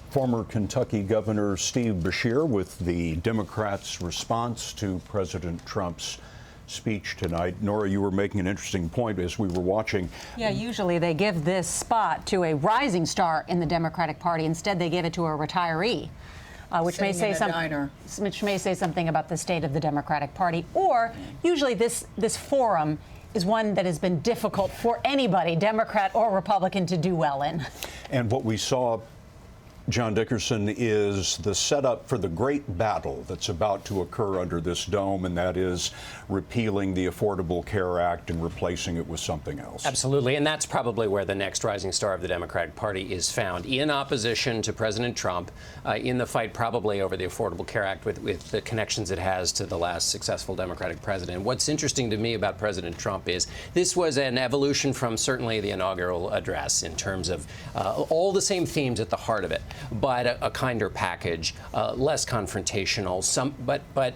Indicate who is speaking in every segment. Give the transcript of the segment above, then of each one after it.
Speaker 1: Former Kentucky Governor Steve Beshear with the Democrats' response to President Trump's speech tonight. Norah, you were making an interesting point as we were watching.
Speaker 2: Yeah, usually they give this spot to a rising star in the Democratic Party. Instead, they give it to a retiree, which may say something about the state of the Democratic Party. Or usually this forum is one that has been difficult for anybody, Democrat or Republican, to do well in. And what we saw, John Dickerson, is the setup for the great battle that's about to occur under this dome, and that is repealing the Affordable Care Act and replacing it with something else.
Speaker 3: Absolutely, and that's probably where the next rising star of the Democratic Party is found, in opposition to President Trump, in the fight probably over the Affordable Care Act with the connections it has to the last successful Democratic president. What's interesting to me about President Trump is this was an evolution from certainly the inaugural address in terms of all the same themes at the heart of it, but a kinder package, less confrontational. But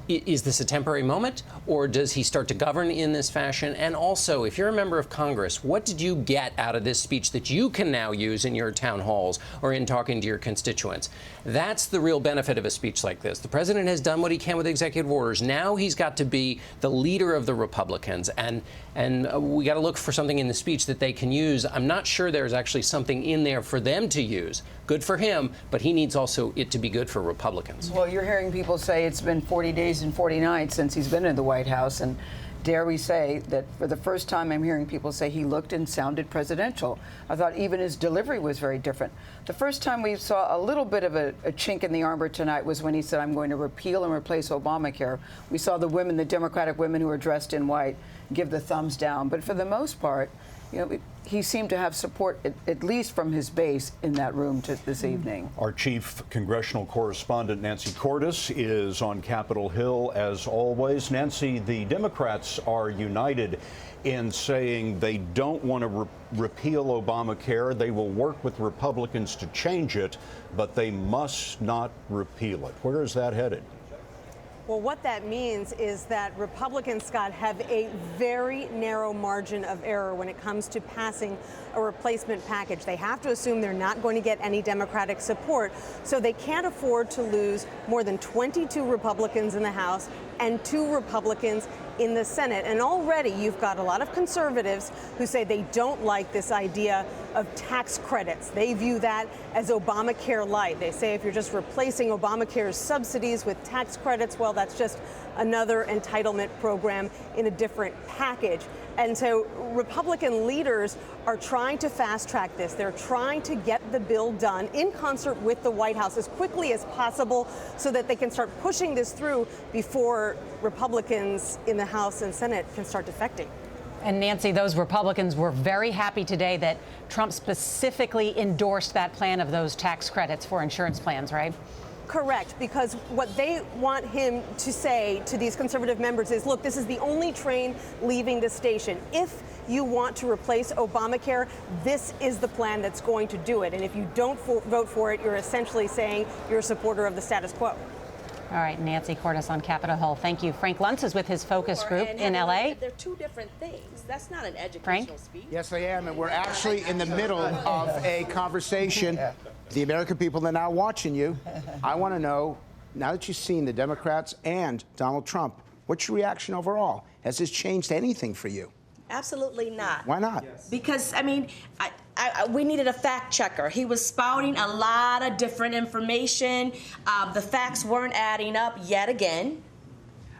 Speaker 3: is this a temporary moment, or does he start to govern in this fashion? And also, if you're a member of Congress, what did you get out of this speech that you can now use in your town halls or in talking to your constituents? That's the real benefit of a speech like this. The president has done what he can with executive orders. Now he's got to be the leader of the Republicans, and we got to look for something in the speech that they can use. I'm not sure there's actually something in there for them to use. Good for him, but he needs also it to be good for Republicans.
Speaker 4: Well, you're hearing people say it's been 40 days and 40 nights since he's been in the White House, and dare we say that for the first time I'm hearing people say he looked and sounded presidential. I thought even his delivery was very different. The first time we saw a little bit of a chink in the armor tonight was when he said, I'm going to repeal and replace Obamacare. We saw the women, the Democratic women who were dressed in white, give the thumbs down. But for the most part, you know, he seemed to have support, at least from his base, in that room this evening.
Speaker 1: Our chief congressional correspondent, Nancy Cordes, is on Capitol Hill, as always. Nancy, the Democrats are united in saying they don't want to repeal Obamacare. They will work with Republicans to change it, but they must not repeal it. Where is that headed?
Speaker 5: Well, what that means is that Republicans, Scott, have a very narrow margin of error when it comes to passing a replacement package. They have to assume they're not going to get any Democratic support, so they can't afford to lose more than 22 Republicans in the House and 2 Republicans in the Senate. And already you've got a lot of conservatives who say they don't like this idea of tax credits. They view that as Obamacare light. They say if you're just replacing Obamacare's subsidies with tax credits, well, that's just another entitlement program in a different package. And so Republican leaders are trying to fast track this. They're trying to get the bill done in concert with the White House as quickly as possible so that they can start pushing this through before Republicans in the House and Senate can start defecting.
Speaker 2: And Nancy, those Republicans were very happy today that Trump specifically endorsed that plan of those tax credits for insurance plans, right?
Speaker 5: Correct, because what they want him to say to these conservative members is, look, this is the only train leaving the station. If you want to replace Obamacare, this is the plan that's going to do it. And if you don't vote for it, you're essentially saying you're a supporter of the status quo.
Speaker 2: All right, Nancy Cordes on Capitol Hill. Thank you. Frank Luntz is with his focus group in L.A.
Speaker 6: They're two different things. That's not an educational speech.
Speaker 7: Yes, I am, and we're actually in the middle of a conversation. The American people are now watching you. I want to know, now that you've seen the Democrats and Donald Trump, what's your reaction overall? Has this changed anything for you?
Speaker 6: Absolutely not.
Speaker 7: Why not?
Speaker 6: Because, I mean, we needed a fact checker. He was spouting a lot of different information. The facts weren't adding up yet again.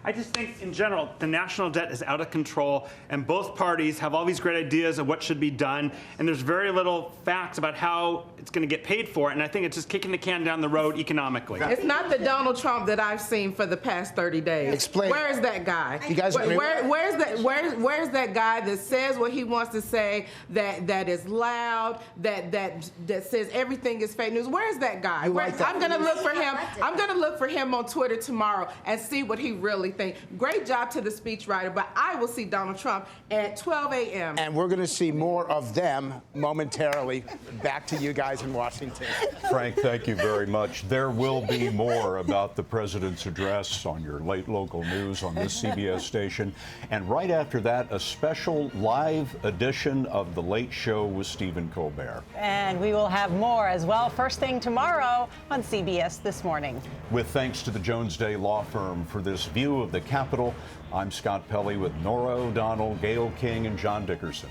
Speaker 8: I just think, in general, the national debt is out of control, and both parties have all these great ideas of what should be done, and there's very little facts about how it's going to get paid for, and I think it's just kicking the can down the road economically.
Speaker 9: It's not the Donald Trump that I've seen for the past 30 days.
Speaker 7: Explain.
Speaker 9: Where is that guy?
Speaker 7: You guys agree?
Speaker 9: Where's that guy that says what he wants to say, that is loud, that says everything is fake news? Where is that guy?
Speaker 7: Like that?
Speaker 9: I'm going to look for him. I'm going to look for him on Twitter tomorrow and see what he really everything. Great job to the speechwriter, but I will see Donald Trump at 12 a.m.
Speaker 7: And we're going to see more of them momentarily. Back to you guys in Washington.
Speaker 1: Frank, thank you very much. There will be more about the president's address on your late local news on this CBS station. And right after that, a special live edition of The Late Show with Stephen Colbert.
Speaker 2: And we will have more as well first thing tomorrow on CBS This Morning.
Speaker 1: With thanks to the Jones Day Law Firm for this view of the Capitol, I'm Scott Pelley with Norah O'Donnell, Gayle King, and John Dickerson.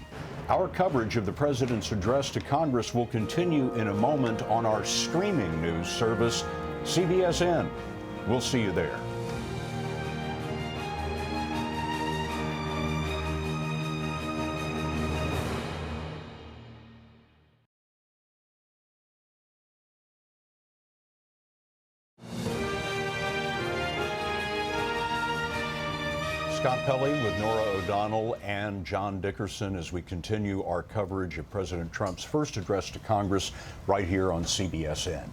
Speaker 1: Our coverage of the president's address to Congress will continue in a moment on our streaming news service, CBSN. We'll see you there. Scott Pelley with Norah O'Donnell and John Dickerson as we continue our coverage of President Trump's first address to Congress right here on CBSN.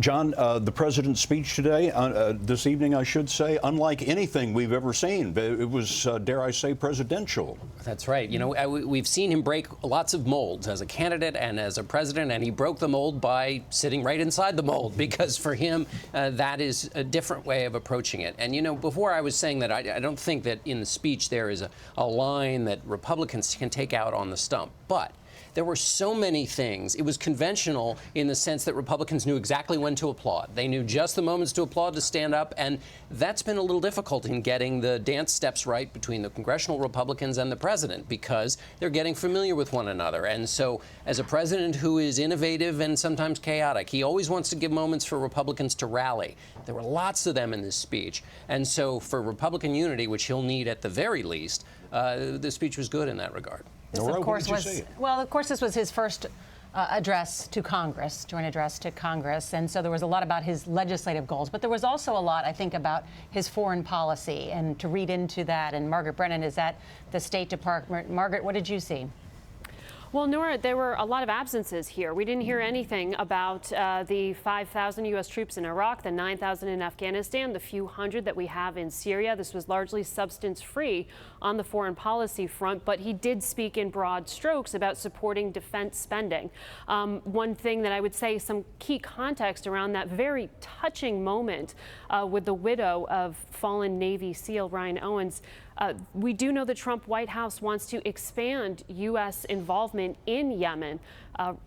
Speaker 1: John, the president's speech today, this evening, I should say, unlike anything we've ever seen. It was, dare I say, presidential.
Speaker 3: That's right. You know, we've seen him break lots of molds as a candidate and as a president, and he broke the mold by sitting right inside the mold, because for him, that is a different way of approaching it. And, you know, before I was saying that I don't think that in the speech there is a line that Republicans can take out on the stump. But there were so many things. It was conventional in the sense that Republicans knew exactly when to applaud. They knew just the moments to applaud, to stand up, and that's been a little difficult in getting the dance steps right between the congressional Republicans and the president, because they're getting familiar with one another. And so as a president who is innovative and sometimes chaotic, he always wants to give moments for Republicans to rally. There were lots of them in this speech. And so for Republican unity, which he'll need at the very least, the speech was good in that regard.
Speaker 1: Norah,
Speaker 2: of course,
Speaker 1: what did you see?
Speaker 2: well, of course, this was his first address to Congress, joint address to Congress, and so there was a lot about his legislative goals, but there was also a lot, I think, about his foreign policy, and to read into that. And Margaret Brennan is at the State Department. Margaret, what did you see?
Speaker 10: Well, Norah, there were a lot of absences here. We didn't hear anything about the 5,000 U.S. troops in Iraq, the 9,000 in Afghanistan, the few hundred that we have in Syria. This was largely substance-free on the foreign policy front, but he did speak in broad strokes about supporting defense spending. One thing that I would say, some key context around that very touching moment with the widow of fallen Navy SEAL Ryan Owens. We do know the Trump White House wants to expand U.S. involvement in Yemen.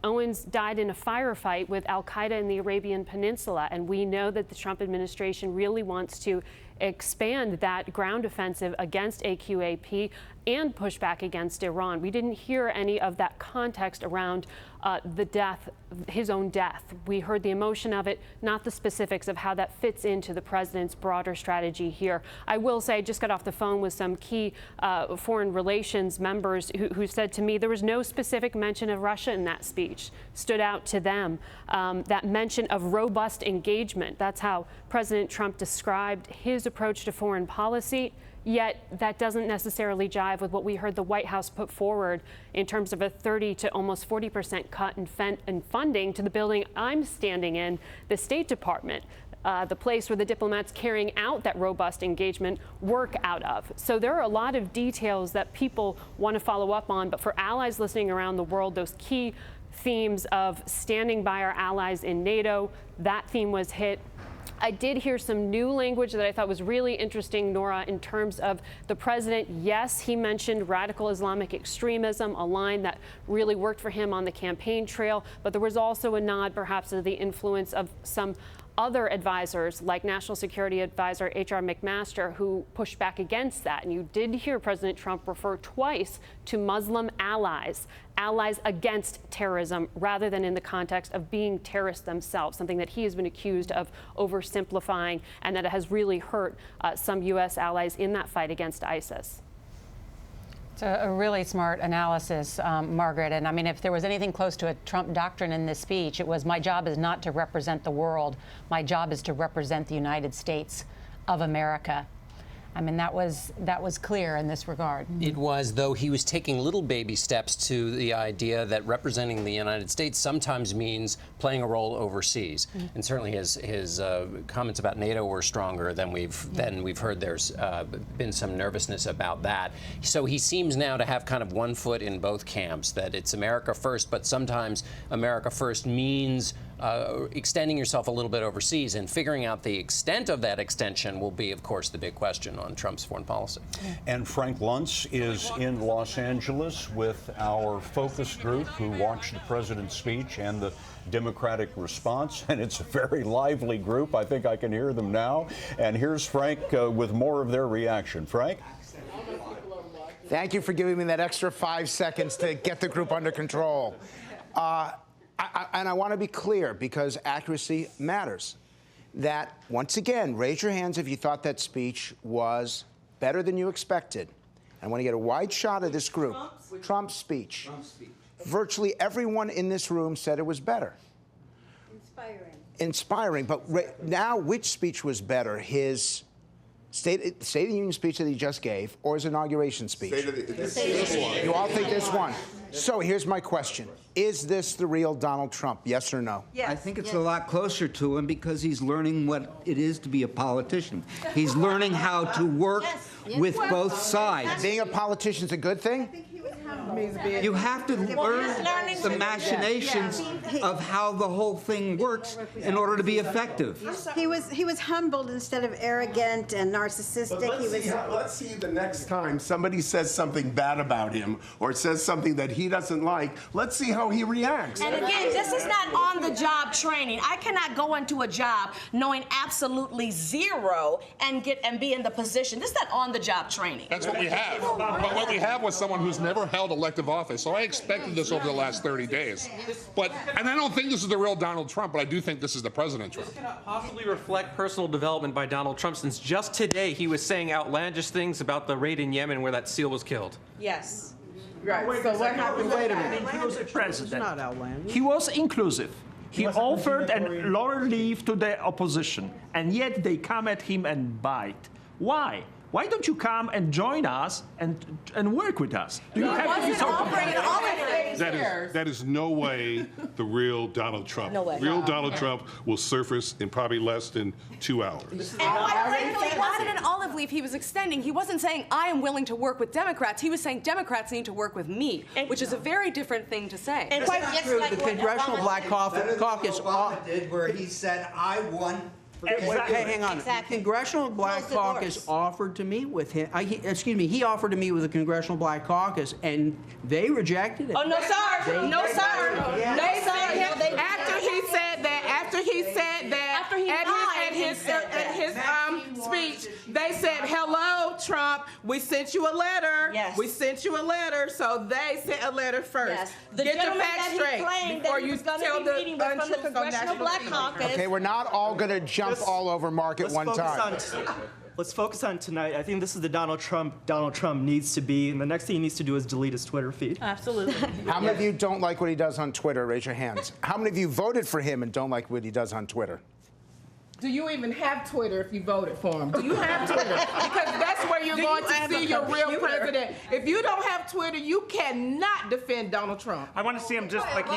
Speaker 10: Owens died in a firefight with al-Qaeda in the Arabian Peninsula, and we know that the Trump administration really wants to expand that ground offensive against AQAP and push back against Iran. We didn't hear any of that context around the death, his own death. We heard the emotion of it, not the specifics of how that fits into the president's broader strategy here. I will say, I just got off the phone with some key foreign relations members who said to me there was no specific mention of Russia in that speech. Stood out to them. That mention of robust engagement. That's how President Trump described his approach to foreign policy. Yet that doesn't necessarily jive with what we heard the White House put forward in terms of a 30 to almost 40% cut in funding to the building I'm standing in, the State Department, the place where the diplomats carrying out that robust engagement work out of. So there are a lot of details that people want to follow up on, but for allies listening around the world, those key themes of standing by our allies in NATO, that theme was hit. I did hear some new language that I thought was really interesting, Norah, in terms of the president. Yes, he mentioned radical Islamic extremism, a line that really worked for him on the campaign trail, but there was also a nod perhaps to the influence of some other advisors like National Security Advisor H.R. McMaster, who pushed back against that. And you did hear President Trump refer twice to Muslim allies, allies against terrorism, rather than in the context of being terrorists themselves, something that he has been accused of oversimplifying and that has really hurt some U.S. allies in that fight against ISIS.
Speaker 2: It's a really smart analysis, Margaret. And I mean, if there was anything close to a Trump doctrine in this speech, it was, my job is not to represent the world. My job is to represent the United States of America. I mean, that was clear in this regard.
Speaker 3: It was, though he was taking little baby steps to the idea that representing the United States sometimes means playing a role overseas. And certainly his comments about NATO were stronger than we've heard. There's been some nervousness about that. So he seems now to have kind of one foot in both camps, that it's America first, but sometimes America first means extending yourself a little bit overseas, and figuring out the extent of that extension will be, of course, the big question on Trump's foreign policy.
Speaker 1: And Frank Luntz is in Los Angeles with our focus group who watched the president's speech and the Democratic response, and it's a very lively group. I think I can hear them now. And here's Frank with more of their reaction. Frank?
Speaker 7: Thank you for giving me that extra 5 seconds to get the group under control. And I want to be clear, because accuracy matters, that, once again, raise your hands if you thought that speech was better than you expected. I want to get a wide shot of this group. Trump's speech. Virtually everyone in this room said it was better. Inspiring. But now, which speech was better? His State of the Union speech that he just gave, or his inauguration speech? You all think this one? So here's my question. Is this the real Donald Trump, yes or no?
Speaker 11: Yes. I think it's a lot closer to him because he's learning what it is to be a politician. He's learning how to work with both sides.
Speaker 7: Being a politician is a good thing?
Speaker 11: You have to learn the machinations of how the whole thing works in order to be effective.
Speaker 12: He was humbled instead of arrogant and narcissistic.
Speaker 13: Let's see the next time somebody says something bad about him or says something that he doesn't like. Let's see how he reacts.
Speaker 6: And again, this is not on-the-job training. I cannot go into a job knowing absolutely zero and be in the position. This is not on-the-job training.
Speaker 14: That's what we have. But what we have was someone who's never held elective office. So I expected this over the last 30 days. And I don't think this is the real Donald Trump, but I do think this is the President Trump.
Speaker 15: This cannot possibly reflect personal development by Donald Trump, since just today he was saying outlandish things about the raid in Yemen where that SEAL was killed.
Speaker 6: Yes.
Speaker 9: Right. So what happened? Wait a minute.
Speaker 16: Inclusive president. He was inclusive. He offered a lower leave to the opposition, and yet they come at him and bite. Why? Why don't you come and join us and work with us? Do you have to be so
Speaker 14: that is no way the real Donald Trump.
Speaker 6: No way.
Speaker 14: Real Donald Trump will surface in probably less than 2 hours.
Speaker 17: And quite frankly, it wasn't an olive leaf he was extending. He wasn't saying, I am willing to work with Democrats. He was saying, Democrats need to work with me, which is a very different thing to say.
Speaker 6: And quite
Speaker 11: The Congressional Black Caucus did, where he said, I won.
Speaker 16: Exactly.
Speaker 11: Hey, hang on.
Speaker 6: Exactly.
Speaker 11: The Congressional Black Caucus offered to meet with him. He offered to meet with the Congressional Black Caucus, and they rejected it.
Speaker 6: Oh, no, sir. No, sir. No, sir.
Speaker 9: After he said that, at his speech, they said, "Hello, Trump. We sent you a letter.
Speaker 6: Yes.
Speaker 9: We sent you a letter." So they sent a letter first.
Speaker 6: Yes. The
Speaker 9: Get the
Speaker 6: gentleman
Speaker 9: facts
Speaker 6: that he
Speaker 9: straight
Speaker 6: claimed
Speaker 9: before
Speaker 6: that he
Speaker 9: you
Speaker 6: was going
Speaker 9: tell
Speaker 6: to be
Speaker 9: the
Speaker 6: meeting with from the
Speaker 9: untruths on
Speaker 6: Congressional
Speaker 9: national
Speaker 6: Black
Speaker 9: TV.
Speaker 6: Caucus.
Speaker 7: Okay, we're not all going to jump all over Mark at one time.
Speaker 16: Let's focus on tonight. I think this is the Donald Trump needs to be, and the next thing he needs to do is delete his Twitter feed.
Speaker 6: Absolutely.
Speaker 7: How many of you don't like what he does on Twitter? Raise your hands. How many of you voted for him and don't like what he does on Twitter?
Speaker 9: Do you even have Twitter if you voted for him? Do you have Twitter? Because that's where you're going to see your real president. If you don't have Twitter, you cannot defend Donald Trump.
Speaker 8: I want to see him just like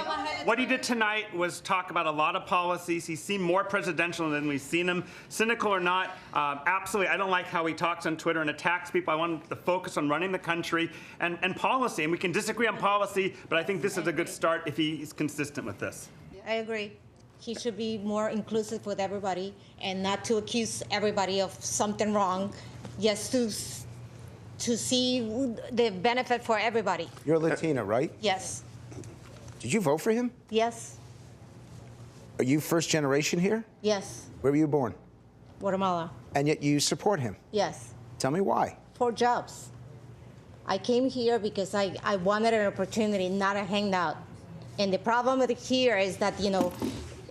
Speaker 8: what he did tonight was talk about a lot of policies. He seemed more presidential than we've seen him. Cynical or not, absolutely. I don't like how he talks on Twitter and attacks people. I want to focus on running the country and policy. And we can disagree on policy, but I think this is a good start if he's consistent with this.
Speaker 12: I agree. He should be more inclusive with everybody and not to accuse everybody of something wrong, just to see the benefit for everybody.
Speaker 7: You're Latina, right?
Speaker 12: Yes.
Speaker 7: Did you vote for him?
Speaker 12: Yes.
Speaker 7: Are you first generation here?
Speaker 12: Yes.
Speaker 7: Where were you born?
Speaker 12: Guatemala.
Speaker 7: And yet you support him.
Speaker 12: Yes.
Speaker 7: Tell me why.
Speaker 12: For jobs. I came here because I wanted an opportunity, not a hangout. And the problem with here is that,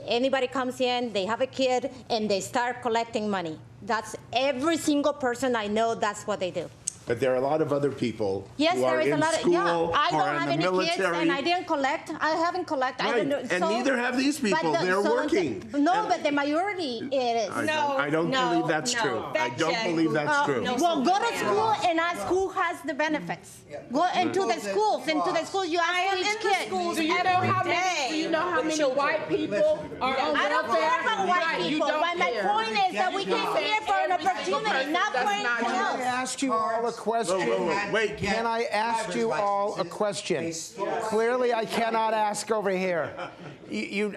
Speaker 12: anybody comes in, they have a kid, and they start collecting money. That's every single person I know, that's what they do.
Speaker 13: But there are a lot of other people
Speaker 12: Yes,
Speaker 13: who
Speaker 12: there
Speaker 13: are
Speaker 12: is a
Speaker 13: in
Speaker 12: lot of.
Speaker 13: school
Speaker 12: Yeah, I
Speaker 13: or
Speaker 12: don't
Speaker 13: in
Speaker 12: have
Speaker 13: the
Speaker 12: any
Speaker 13: military.
Speaker 12: kids, and I didn't collect. I haven't collected. I
Speaker 13: Right,
Speaker 12: don't,
Speaker 13: and neither have these people. They're working.
Speaker 12: But the majority it is.
Speaker 13: I don't believe that's true. I don't believe that's true.
Speaker 12: Well, go to school, and our school has the benefits. Go into the schools. Into the schools, you ask for each kid.
Speaker 9: Do you know how many? Do you know how many white people are on welfare?
Speaker 12: I don't care about white
Speaker 9: Right, you
Speaker 12: people,
Speaker 9: don't
Speaker 12: but my
Speaker 9: care.
Speaker 12: point is that we came here for an opportunity, not for anything
Speaker 7: Can I
Speaker 12: else.
Speaker 7: ask you all a question?
Speaker 13: Wait,
Speaker 7: Can I ask you all a question? Clearly, I cannot ask over here. You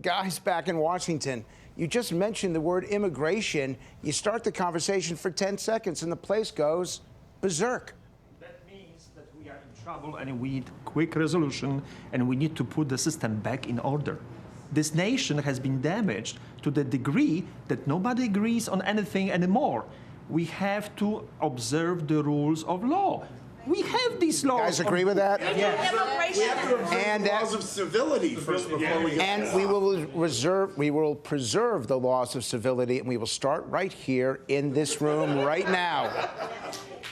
Speaker 7: guys back in Washington, you just mentioned the word immigration. You start the conversation for 10 seconds, and the place goes berserk.
Speaker 16: That means that we are in trouble, and we need quick resolution, and we need to put the system back in order. This nation has been damaged to the degree that nobody agrees on anything anymore. We have to observe the rules of law. We have these laws.
Speaker 7: You guys agree with that?
Speaker 13: We have to observe the laws of civility first before we get
Speaker 7: And we will preserve the laws of civility, and we will start right here in this room right now.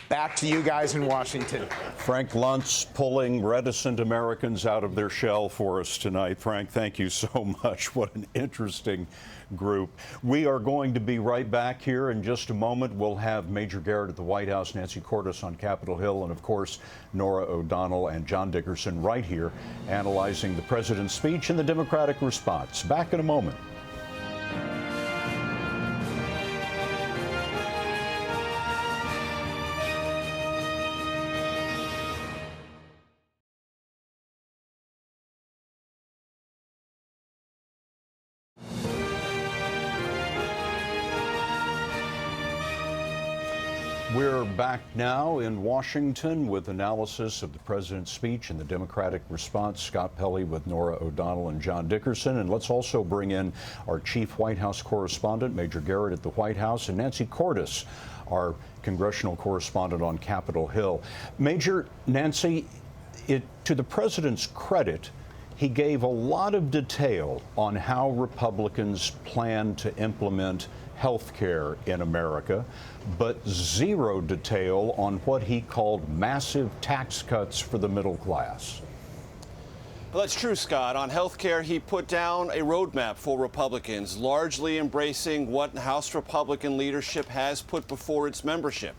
Speaker 7: Back to you guys in Washington.
Speaker 1: Frank Luntz pulling reticent Americans out of their shell for us tonight. Frank, thank you so much. What an interesting group. We are going to be right back here in just a moment. We'll have Major Garrett at the White House, Nancy Cordes on Capitol Hill, and of course, Norah O'Donnell and John Dickerson right here analyzing the president's speech and the Democratic response. Back in a moment. We're back now in Washington with analysis of the president's speech and the Democratic response. Scott Pelley with Norah O'Donnell and John Dickerson. And let's also bring in our chief White House correspondent, Major Garrett at the White House, and Nancy Cordes, our congressional correspondent on Capitol Hill. Major, Nancy, to the president's credit, he gave a lot of detail on how Republicans plan to implement health care in America, but zero detail on what he called massive tax cuts for the middle class.
Speaker 18: Well, that's true, Scott. On health care, he put down a roadmap for Republicans, largely embracing what House Republican leadership has put before its membership,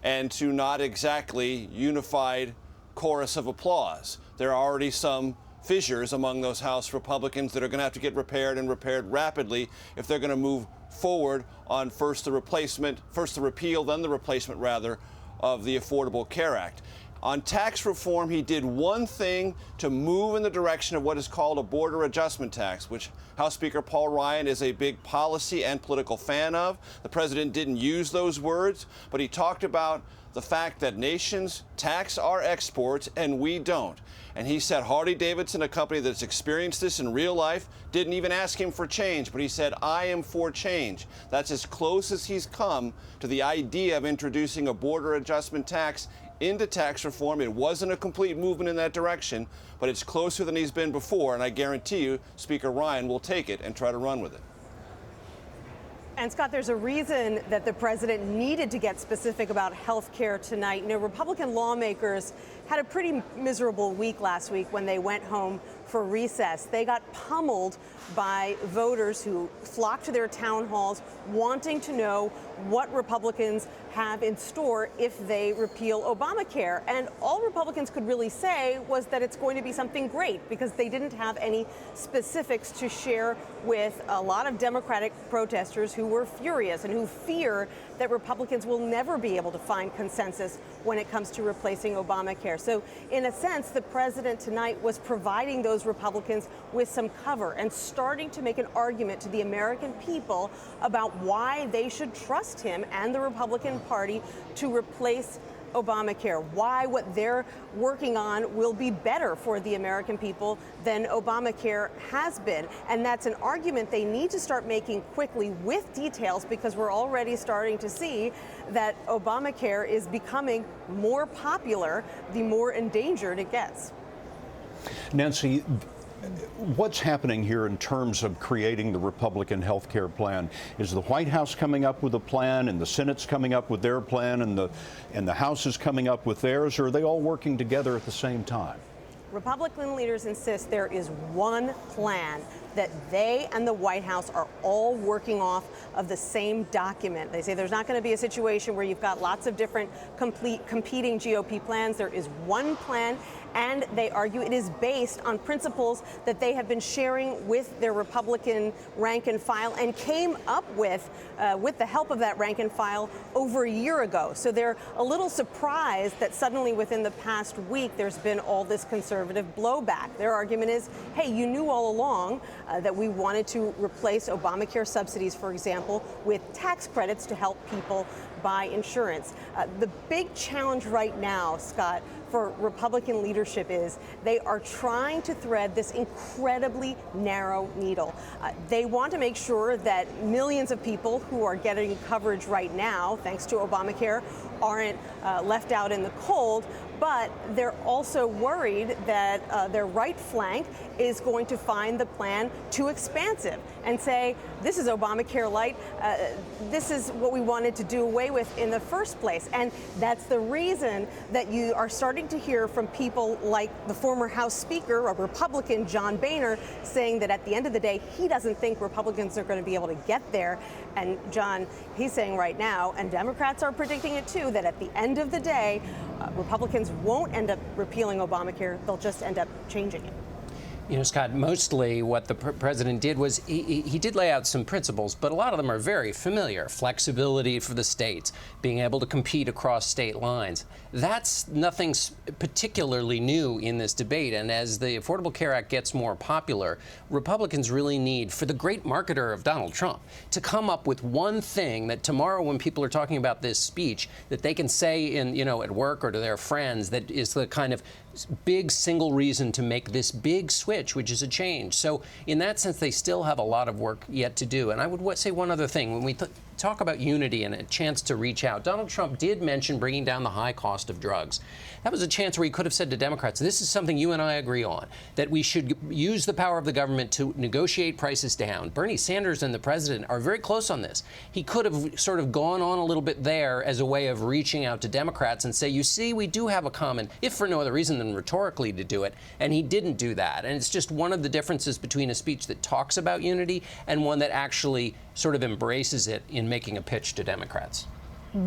Speaker 18: and to not exactly unified chorus of applause. There are already some fissures among those House Republicans that are going to have to get repaired and repaired rapidly if they're going to move forward on first the repeal, then the replacement, rather, of the Affordable Care Act. On tax reform, he did one thing to move in the direction of what is called a border adjustment tax, which House Speaker Paul Ryan is a big policy and political fan of. The president didn't use those words, but he talked about the fact that nations tax our exports and we don't. And he said Harley-Davidson, a company that's experienced this in real life, didn't even ask him for change, but he said, I am for change. That's as close as he's come to the idea of introducing a border adjustment tax into tax reform. It wasn't a complete movement in that direction, but it's closer than he's been before, and I guarantee you Speaker Ryan will take it and try to run with it.
Speaker 5: And Scott, there's a reason that the president needed to get specific about health care tonight. You know, Republican lawmakers had a pretty miserable week last week when they went home for recess. They got pummeled by voters who flocked to their town halls wanting to know what Republicans have in store if they repeal Obamacare. And all Republicans could really say was that it's going to be something great because they didn't have any specifics to share with a lot of Democratic protesters who were furious and who fear that Republicans will never be able to find consensus when it comes to replacing Obamacare. So in a sense, the president tonight was providing those Republicans with some cover and starting to make an argument to the American people about why they should trust him and the Republican Party to replace Obamacare, why what they're working on will be better for the American people than Obamacare has been. And that's an argument they need to start making quickly with details, because we're already starting to see that Obamacare is becoming more popular the more endangered it gets.
Speaker 1: Nancy, What's happening here in terms of creating the Republican health care plan? Is the White House coming up with a plan, and the Senate's coming up with their plan, and the House is coming up with theirs, or are they all working together at the same time?
Speaker 5: Republican leaders insist there is one plan that they and the White House are all working off of the same document. They say there's not going to be a situation where you've got lots of different competing GOP plans. There is one plan, and they argue it is based on principles that they have been sharing with their Republican rank and file and came up with the help of that rank and file over a year ago. So they're a little surprised that suddenly within the past week there's been all this conservative blowback. Their argument is, hey, you knew all along that we wanted to replace Obamacare subsidies, for example, with tax credits to help people buy insurance. The big challenge right now, Scott, for Republican leadership is they are trying to thread this incredibly narrow needle. They want to make sure that millions of people who are getting coverage right now, thanks to Obamacare, aren't left out in the cold. But they're also worried that their right flank is going to find the plan too expansive and say, this is Obamacare light. This is what we wanted to do away with in the first place. And that's the reason that you are starting to hear from people like the former House Speaker, a Republican, John Boehner, saying that at the end of the day, he doesn't think Republicans are going to be able to get there. And John, he's saying right now, and Democrats are predicting it too, that at the end of the day, Republicans won't end up repealing Obamacare. They'll just end up changing it.
Speaker 3: You know, Scott, mostly what the president did was he did lay out some principles, but a lot of them are very familiar. Flexibility for the states, being able to compete across state lines. That's nothing particularly new in this debate. And as the Affordable Care Act gets more popular, Republicans really need, for the great marketer of Donald Trump, to come up with one thing that tomorrow when people are talking about this speech, that they can say in, you know, at work or to their friends, that is the kind of big single reason to make this big switch, which is a change. So in that sense, they still have a lot of work yet to do. And I would say one other thing. When we talk about unity and a chance to reach out, Donald Trump did mention bringing down the high cost of drugs. That was a chance where he could have said to Democrats, this is something you and I agree on, that we should use the power of the government to negotiate prices down. Bernie Sanders and the president are very close on this. He could have sort of gone on a little bit there as a way of reaching out to Democrats and say, you see, we do have a common, if for no other reason than rhetorically to do it, and he didn't do that. And it's just one of the differences between a speech that talks about unity and one that actually sort of embraces it in making a pitch to Democrats.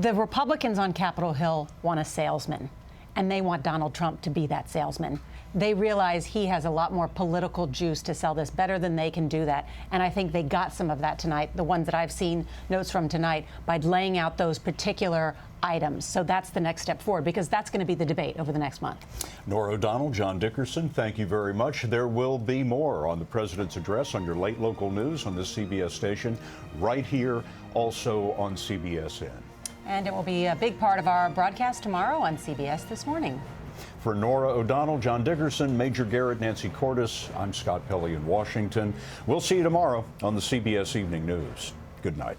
Speaker 2: The Republicans on Capitol Hill want a salesman, and they want Donald Trump to be that salesman. They realize he has a lot more political juice to sell this better than they can do that. And I think they got some of that tonight, the ones that I've seen notes from tonight, by laying out those particular items. So that's the next step forward, because that's going to be the debate over the next month.
Speaker 1: Norah O'Donnell, John Dickerson, thank you very much. There will be more on the president's address on your late local news on this CBS station, right here, also on CBSN.
Speaker 2: And it will be a big part of our broadcast tomorrow on CBS This Morning.
Speaker 1: For Norah O'Donnell, John Dickerson, Major Garrett, Nancy Cordes, I'm Scott Pelley in Washington. We'll see you tomorrow on the CBS Evening News. Good night.